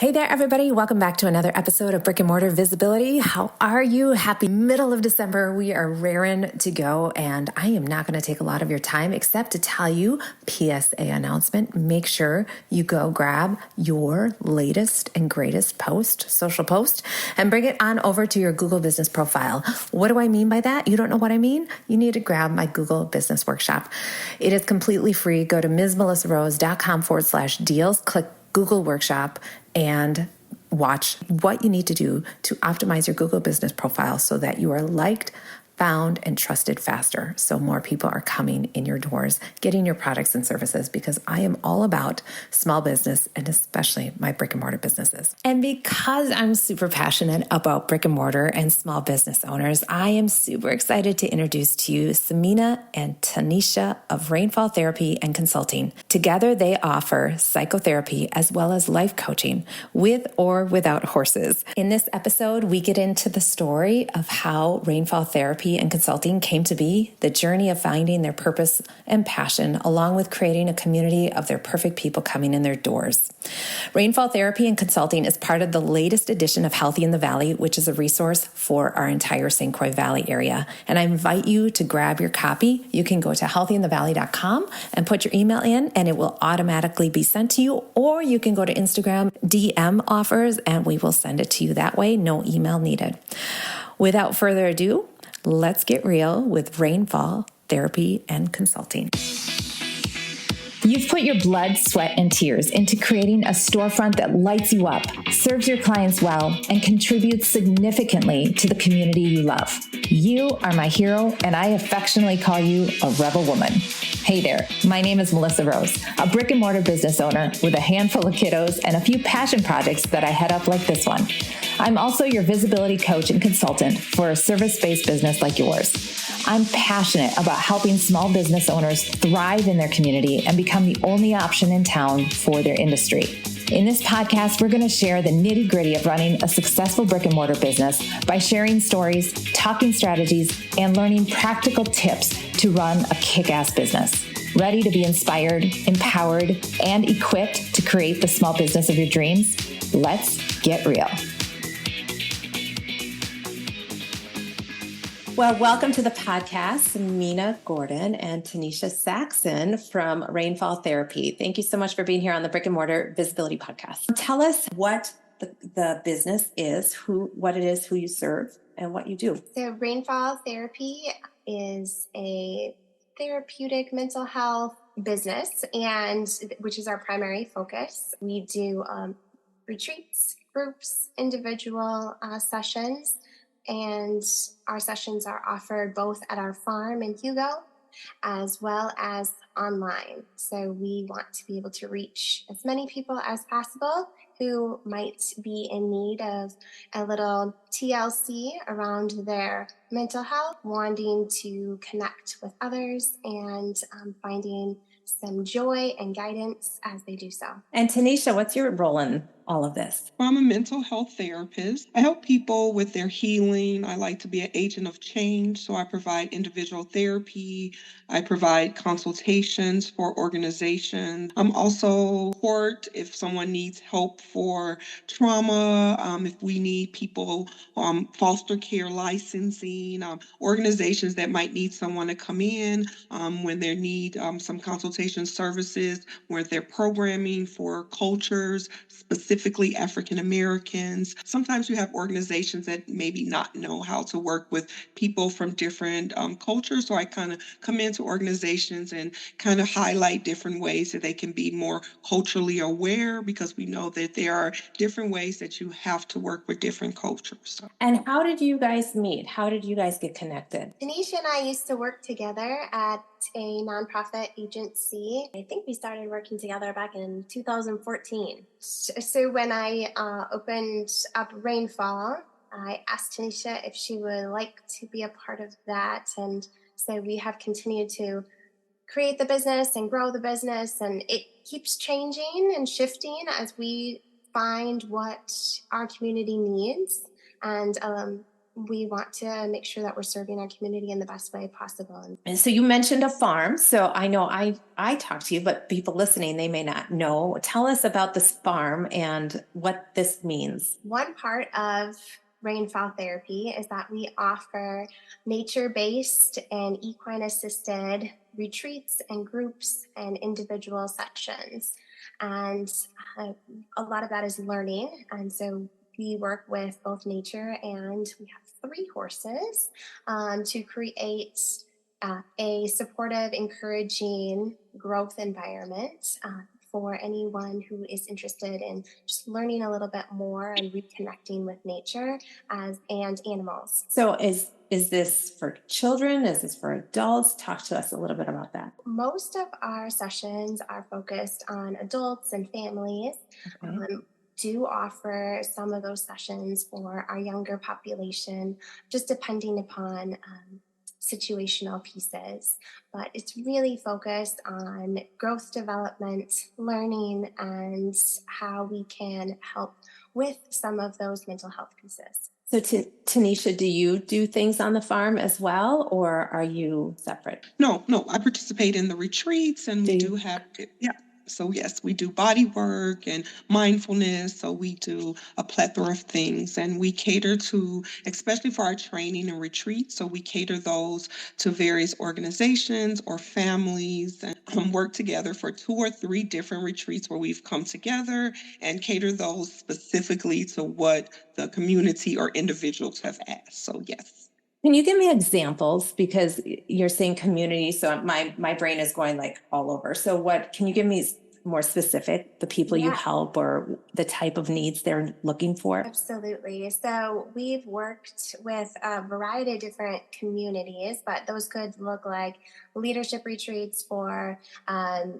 Hey there, everybody. Welcome back to another episode of Brick and Mortar Visibility. How are you? Happy middle of December. We are raring to go, and I am not going to take a lot of your time except to tell you, PSA announcement, make sure you go grab your latest and greatest social post, and bring it on over to your Google Business profile. What do I mean by that? You don't know what I mean? You need to grab my Google Business Workshop. It is completely free. Go to msmelissarose.com/deals, click Google Workshop, and watch what you need to do to optimize your Google business profile so that you are liked, found, and trusted faster. So more people are coming in your doors, getting your products and services, because I am all about small business and especially my brick and mortar businesses. And because I'm super passionate about brick and mortar and small business owners, I am super excited to introduce to you Samina and Tanisha of Rainfall Therapy and Consulting. Together, they offer psychotherapy as well as life coaching with or without horses. In this episode, we get into the story of how Rainfall Therapy and Consulting came to be, the journey of finding their purpose and passion, along with creating a community of their perfect people coming in their doors. Rainfall Therapy and Consulting is part of the latest edition of Healthy in the Valley, which is a resource for our entire St. Croix Valley area. And I invite you to grab your copy. You can go to healthyinthevalley.com and put your email in, and it will automatically be sent to you. Or you can go to Instagram, DM offers, and we will send it to you that way. No email needed. Without further ado, let's get real with Rainfall Therapy and Consulting. You've put your blood, sweat, and tears into creating a storefront that lights you up, serves your clients well, and contributes significantly to the community you love. You are my hero, and I affectionately call you a rebel woman. Hey there, my name is Melissa Rose, a brick and mortar business owner with a handful of kiddos and a few passion projects that I head up like this one. I'm also your visibility coach and consultant for a service-based business like yours. I'm passionate about helping small business owners thrive in their community and become the only option in town for their industry. In this podcast, we're going to share the nitty-gritty of running a successful brick and mortar business by sharing stories, talking strategies, and learning practical tips to run a kick-ass business. Ready to be inspired, empowered, and equipped to create the small business of your dreams? Let's get real. Well, welcome to the podcast, Mina Gordon and Tanisha Saxon from Rainfall Therapy. Thank you so much for being here on the Brick and Mortar Visibility Podcast. Tell us what the business is, what it is, who you serve, and what you do. So Rainfall Therapy is a therapeutic mental health business, and which is our primary focus. We do retreats, groups, individual sessions. And our sessions are offered both at our farm in Hugo as well as online. So we want to be able to reach as many people as possible who might be in need of a little TLC around their mental health, wanting to connect with others and finding some joy and guidance as they do so. And Tanisha, what's your role in all of this? I'm a mental health therapist. I help people with their healing. I like to be an agent of change, so I provide individual therapy. I provide consultations for organizations. I'm also support if someone needs help for trauma, if we need people, foster care licensing, organizations that might need someone to come in when they need some consultation services, where they're programming for cultures, specifically African Americans. Sometimes you have organizations that maybe not know how to work with people from different cultures. So I kind of come into organizations and kind of highlight different ways that they can be more culturally aware, because we know that there are different ways that you have to work with different cultures. So. And how did you guys meet? How did you guys get connected? Tanisha and I used to work together at a nonprofit agency. I think we started working together back in 2014. So when I opened up Rainfall, I asked Tanisha if she would like to be a part of that. And so we have continued to create the business and grow the business, and it keeps changing and shifting as we find what our community needs. And we want to make sure that we're serving our community in the best way possible. And so you mentioned a farm. So I know I talked to you, but people listening, they may not know. Tell us about this farm and what this means. One part of Rainfall therapy is that we offer nature based and equine assisted retreats and groups and individual sessions. And uh, a lot of that is learning. And so we work with both nature and we have three horses to create a supportive, encouraging growth environment for anyone who is interested in just learning a little bit more and reconnecting with nature and animals. So is this for children? Is this for adults? Talk to us a little bit about that. Most of our sessions are focused on adults and families. Okay. Do offer some of those sessions for our younger population, just depending upon situational pieces. But it's really focused on growth development, learning, and how we can help with some of those mental health pieces. So Tanisha, do you do things on the farm as well, or are you separate? No, I participate in the retreats, and we do have, yeah. So yes, we do body work and mindfulness. So we do a plethora of things, and we cater to, especially for our training and retreats. So we cater those to various organizations or families, and work together for 2 or 3 different retreats where we've come together and cater those specifically to what the community or individuals have asked. So yes. Can you give me examples? Because you're saying community, so my brain is going like all over. So what can you give me more specific, the people you Yeah. help or the type of needs they're looking for? Absolutely. So we've worked with a variety of different communities, but those could look like leadership retreats for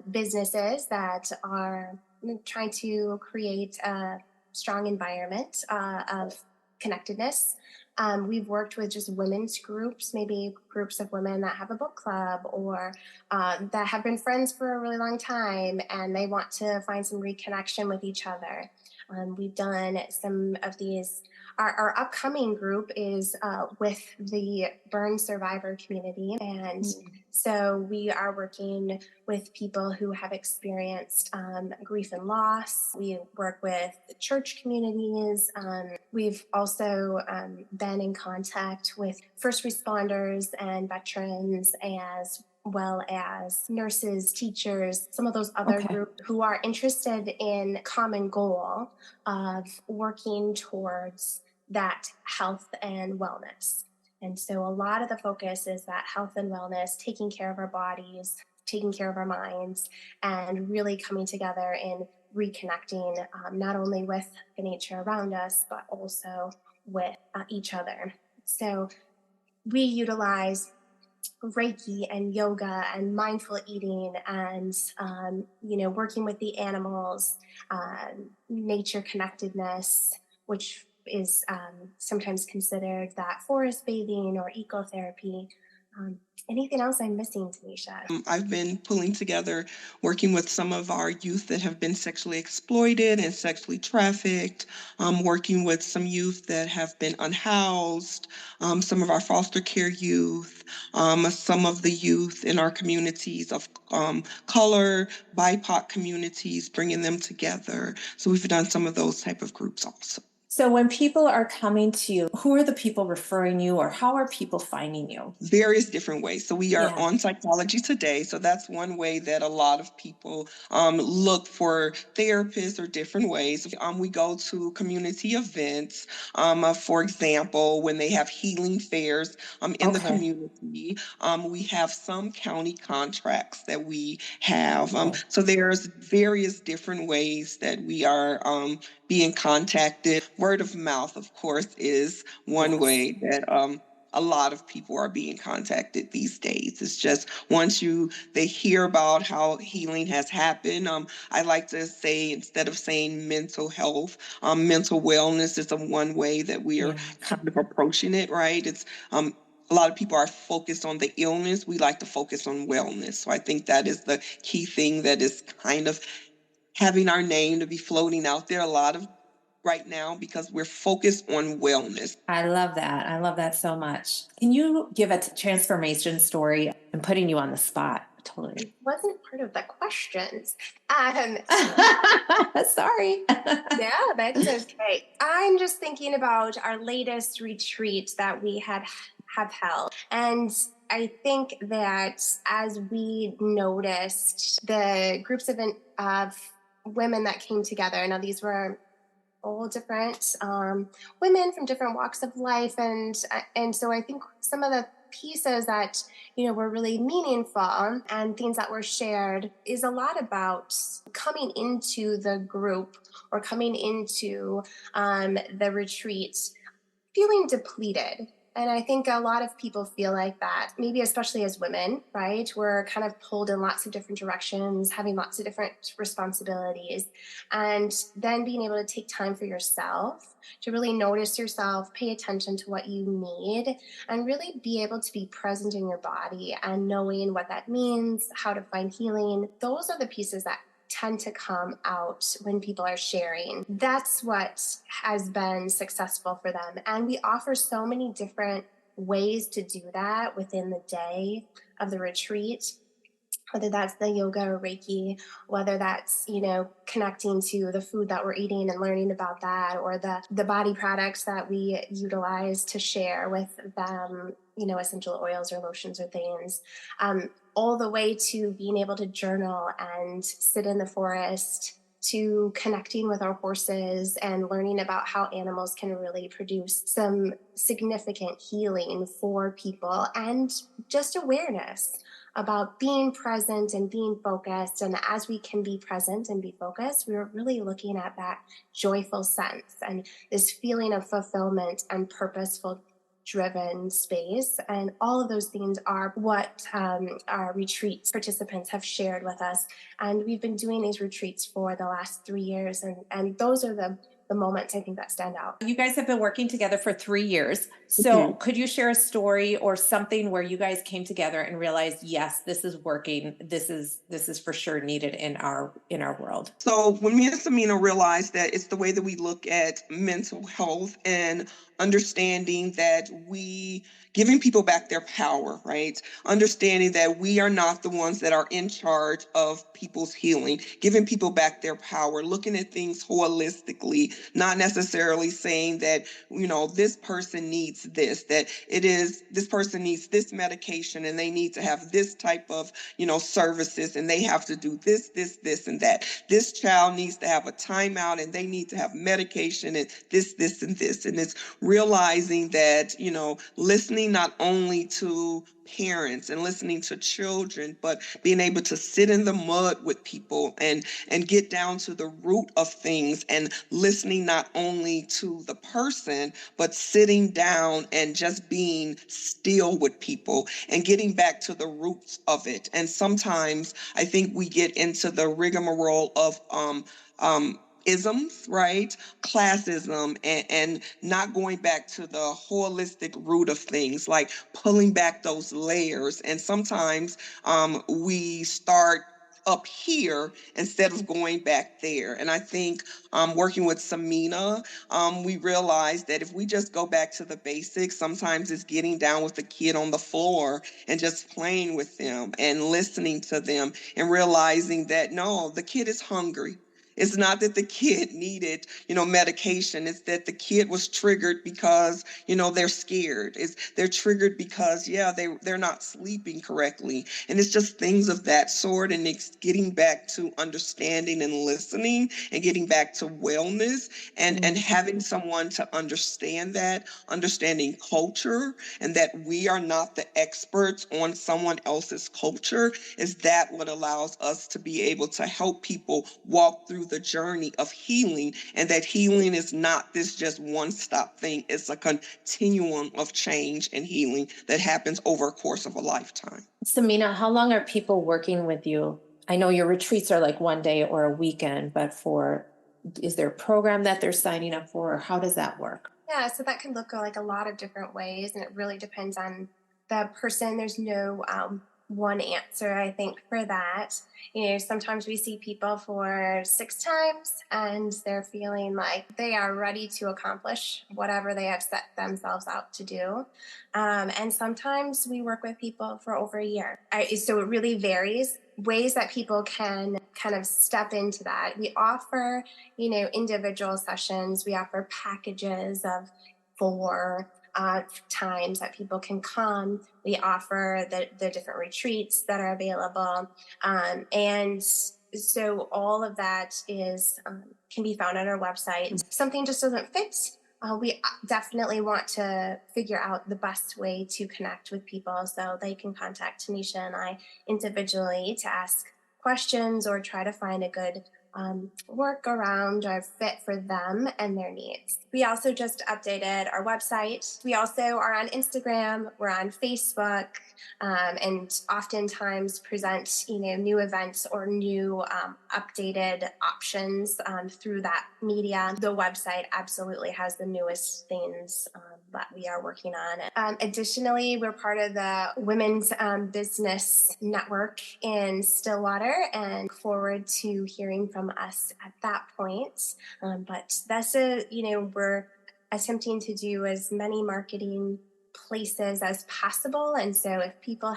businesses that are trying to create a strong environment of connectedness. We've worked with just women's groups, maybe groups of women that have a book club or that have been friends for a really long time and they want to find some reconnection with each other. We've done some of these. Our upcoming group is with the burn survivor community. And so we are working with people who have experienced grief and loss. We work with church communities. We've also been in contact with first responders and veterans as well as nurses, teachers, some of those other groups who are interested in common goal of working towards that health and wellness. And so a lot of the focus is that health and wellness, taking care of our bodies, taking care of our minds, and really coming together in reconnecting not only with the nature around us, but also with each other. So we utilize Reiki and yoga and mindful eating and working with the animals, nature connectedness, which is sometimes considered that forest bathing or ecotherapy. Anything else I'm missing, Tanisha? I've been pulling together, working with some of our youth that have been sexually exploited and sexually trafficked, working with some youth that have been unhoused, some of our foster care youth, some of the youth in our communities of color, BIPOC communities, bringing them together. So we've done some of those type of groups also. So when people are coming to you, who are the people referring you or how are people finding you? Various different ways. So we are on Psychology Today. So that's one way that a lot of people look for therapists or different ways. We go to community events. For example, when they have healing fairs in the community, we have some county contracts that we have. So there's various different ways that we are being contacted. Word of mouth, of course, is one way that a lot of people are being contacted these days. It's just once they hear about how healing has happened. I like to say, instead of saying mental health, mental wellness is one way that we are kind of approaching it, right? It's a lot of people are focused on the illness. We like to focus on wellness. So I think that is the key thing that is kind of having our name to be floating out there. A lot of right now because we're focused on wellness. I love that. I love that so much. Can you give a transformation story? I'm putting you on the spot. Totally. It wasn't part of the questions. Sorry. Yeah, that's okay. I'm just thinking about our latest retreat that we have held. And I think that as we noticed the groups of women that came together, now these were all different women from different walks of life, and so I think some of the pieces that were really meaningful and things that were shared is a lot about coming into the group or coming into the retreat feeling depleted. And I think a lot of people feel like that, maybe especially as women, right? We're kind of pulled in lots of different directions, having lots of different responsibilities. And then being able to take time for yourself, to really notice yourself, pay attention to what you need, and really be able to be present in your body and knowing what that means, how to find healing. Those are the pieces that tend to come out when people are sharing. That's what has been successful for them. And we offer so many different ways to do that within the day of the retreat, whether that's the yoga or Reiki, whether that's, connecting to the food that we're eating and learning about that, or the body products that we utilize to share with them, essential oils or lotions or things, all the way to being able to journal and sit in the forest, to connecting with our horses and learning about how animals can really produce some significant healing for people, and just awareness about being present and being focused. And as we can be present and be focused, we're really looking at that joyful sense and this feeling of fulfillment and purposeful driven space. And all of those things are what our retreat participants have shared with us. And we've been doing these retreats for the last 3 years. And those are the moments I think that stand out. You guys have been working together for 3 years. So could you share a story or something where you guys came together and realized, yes, this is working. This is for sure needed in our world. So when me and Samina realized that it's the way that we look at mental health and understanding that we giving people back their power, right? Understanding that we are not the ones that are in charge of people's healing, giving people back their power, looking at things holistically, not necessarily saying that, this person needs this, that this person needs this medication and they need to have this type of, services, and they have to do this, and that. This child needs to have a timeout and they need to have medication and this, and this. And it's realizing that, listening not only to parents and listening to children, but being able to sit in the mud with people and get down to the root of things, and listening not only to the person, but sitting down and just being still with people and getting back to the roots of it. And sometimes I think we get into the rigmarole of isms, right? Classism, and not going back to the holistic root of things, like pulling back those layers. And sometimes we start up here instead of going back there. And I think working with Samina, we realized that if we just go back to the basics, sometimes it's getting down with the kid on the floor and just playing with them and listening to them and realizing that no, the kid is hungry. It's not that the kid needed, medication. It's that the kid was triggered because, they're scared. They're triggered because, they're not sleeping correctly. And it's just things of that sort. And it's getting back to understanding and listening and getting back to wellness and having someone to understand that, understanding culture, and that we are not the experts on someone else's culture. Is that what allows us to be able to help people walk through the journey of healing, and that healing is not this just one-stop thing. It's a continuum of change and healing that happens over a course of a lifetime. Samina, how long are people working with you? I know your retreats are like one day or a weekend, but is there a program that they're signing up for, or how does that work? Yeah, so that can look like a lot of different ways, and it really depends on the person. There's no one answer, I think, for that. Sometimes we see people for 6 times and they're feeling like they are ready to accomplish whatever they have set themselves out to do. And sometimes we work with people for over a year. So it really varies. Ways that people can kind of step into that. We offer, individual sessions. We offer packages of 4 times that people can come. We offer the different retreats that are available. And so all of that is can be found on our website. If something just doesn't fit, we definitely want to figure out the best way to connect with people, so they can contact Tanisha and I individually to ask questions or try to find a good workaround or fit for them and their needs. We also just updated our website. We also are on Instagram, we're on Facebook, and oftentimes present, new events or new updated options through that media. The website absolutely has the newest things that we are working on. Additionally, we're part of the Women's Business Network in Stillwater and look forward to hearing from us at that point. But that's we're attempting to do as many marketing places as possible. And so if people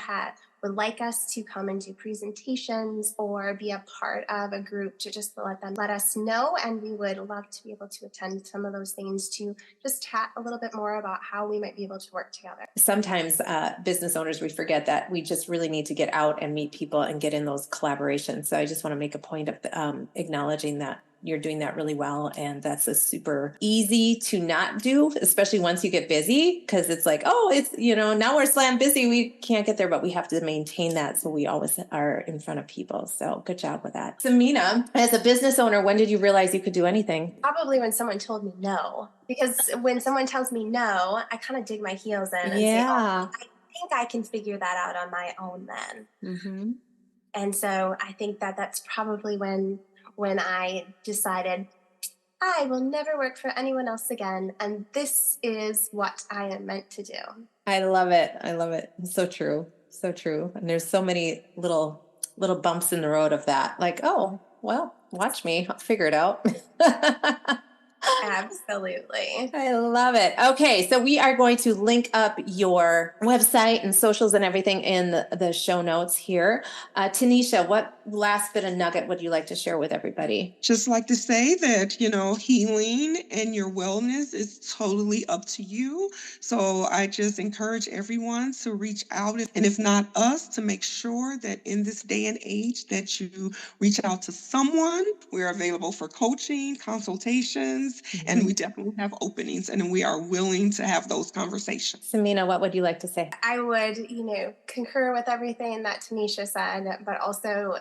would like us to come and do presentations or be a part of a group, to just let us know. And we would love to be able to attend some of those things to just chat a little bit more about how we might be able to work together. Sometimes business owners, we forget that we just really need to get out and meet people and get in those collaborations. So I just want to make a point of acknowledging that you're doing that really well. And that's a super easy to not do, especially once you get busy, because it's like, oh, it's, now we're slam busy. We can't get there, but we have to maintain that. So we always are in front of people. So good job with that. Samina, as a business owner, when did you realize you could do anything? Probably when someone told me no, because when someone tells me no, I kind of dig my heels in and say, oh, I think I can figure that out on my own then. Mm-hmm. And so I think that's probably when I decided I will never work for anyone else again. And this is what I am meant to do. I love it. I love it. It's so true. So true. And there's so many little bumps in the road of that. Like, oh, well, watch me. I'll figure it out. Absolutely. I love it. Okay. So we are going to link up your website and socials and everything in the show notes here. Tanisha, what last bit of nugget would you like to share with everybody? Just like to say that, healing and your wellness is totally up to you. So I just encourage everyone to reach out, and if not us, to make sure that in this day and age that you reach out to someone. We're available for coaching, consultations, and we definitely have openings, and we are willing to have those conversations. Samina, what would you like to say? I would, concur with everything that Tanisha said, but also,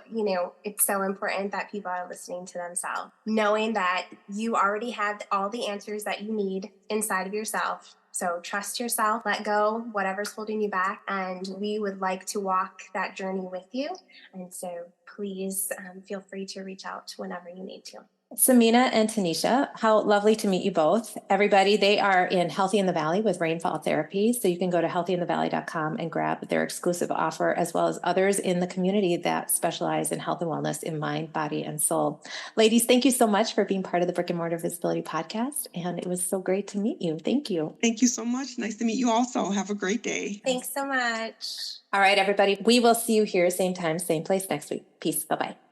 it's so important that people are listening to themselves, knowing that you already have all the answers that you need inside of yourself. So trust yourself, let go whatever's holding you back, and we would like to walk that journey with you. And so please feel free to reach out whenever you need to. Samina and Tanisha, how lovely to meet you both. Everybody, they are in Healthy in the Valley with Rainfall Therapy. So you can go to healthyinthevalley.com and grab their exclusive offer, as well as others in the community that specialize in health and wellness in mind, body, and soul. Ladies, thank you so much for being part of the Brick and Mortar Visibility Podcast. And it was so great to meet you. Thank you. Thank you so much. Nice to meet you also. Have a great day. Thanks so much. All right, everybody. We will see you here, same time, same place next week. Peace. Bye-bye.